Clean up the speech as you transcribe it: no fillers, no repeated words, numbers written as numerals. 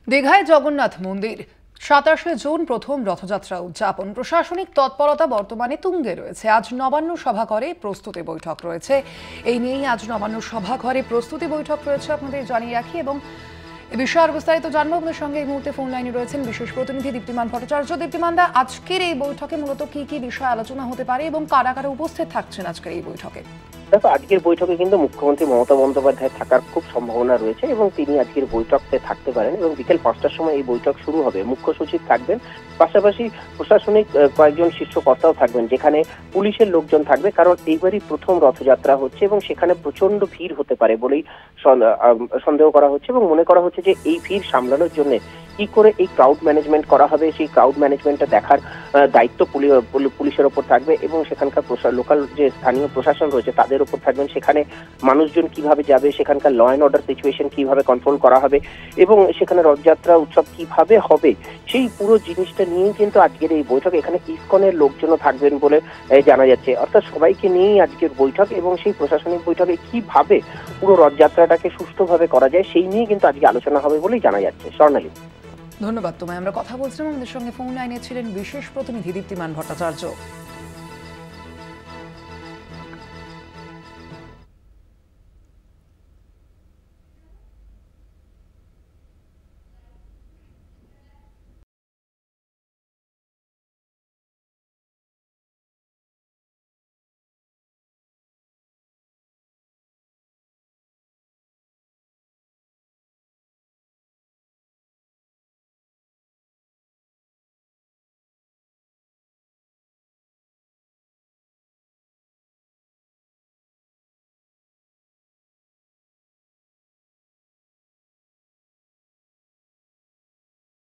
দীঘায় জগন্নাথ মন্দির 27শে জুন প্রথম রথযাত্রা উদযাপন। প্রশাসনিক তৎপরতা বর্তমানে তুঙ্গে রয়েছে। আজ নবান্ন সভাঘরে প্রস্তুতি বৈঠক রয়েছে। এই নিয়েই আজ নবান্ন সভাঘরে প্রস্তুতি বৈঠক রয়েছে, আপনাদের জানিয়ে রাখি। এবং এ বিষয়ে আরো বিস্তারিত জানবো। আপনাদের সঙ্গে এই মুহূর্তে ফোন লাইনে রয়েছেন বিশেষ প্রতিনিধি দীপ্তিমান ভট্টাচার্য। দীপ্তিমানদা, আজকের এই বৈঠকে মূলত কি কি বিষয় আলোচনা হতে পারে এবং কারা কারা উপস্থিত থাকছেন আজকের এই বৈঠকে? দেখো, আজকের বৈঠকে কিন্তু মুখ্যমন্ত্রী মমতা বন্দ্যোপাধ্যায় থাকার খুব সম্ভাবনা রয়েছে এবং তিনি আজকের বৈঠকে থাকতে পারেন এবং বিকেল 5টার সময় এই বৈঠক শুরু হবে। মুখ্য সচিব থাকবেন, পাশাপাশি প্রশাসনিক কয়েকজন শীর্ষ কর্তাও থাকবেন, যেখানে পুলিশের লোকজন থাকবে, কারণ এইবারই প্রথম রথযাত্রা হচ্ছে এবং সেখানে প্রচন্ড ভিড় হতে পারে বলেই সন্দেহ করা হচ্ছে এবং মনে করা হচ্ছে যে এই ভিড় সামলানোর জন্য কি করে এই ক্রাউড ম্যানেজমেন্ট করা হবে, সেই ক্রাউড ম্যানেজমেন্টটা দেখার দায়িত্ব পুলিশের ওপর থাকবে এবং সেখানকার লোকাল যে স্থানীয় প্রশাসন রয়েছে তাদের ওপর থাকবেন। সেখানে মানুষজন কিভাবে যাবে, সেখানকার ল অ্যান্ড অর্ডার সিচুয়েশন কিভাবে কন্ট্রোল করা হবে এবং সেখানে রথযাত্রা উৎসব কিভাবে হবে, সেই পুরো জিনিসটা নিয়েই কিন্তু আজকের এই বৈঠক। এখানে ইসকনের লোকজনও থাকবেন বলে জানা যাচ্ছে। অর্থাৎ সবাইকে নিয়েই আজকের বৈঠক এবং সেই প্রশাসনিক বৈঠকে কিভাবে পুরো রথযাত্রাটাকে সুষ্ঠুভাবে করা যায় সেই নিয়ে কিন্তু আজকে আলোচনা হবে বলেই জানা যাচ্ছে। স্বর্ণালী, ধন্যবাদ তোমায়। আমরা কথা বলছিলাম, আমাদের সঙ্গে ফোন লাইনে ছিলেন বিশেষ প্রতিনিধি দীপ্তিমান ভট্টাচার্য।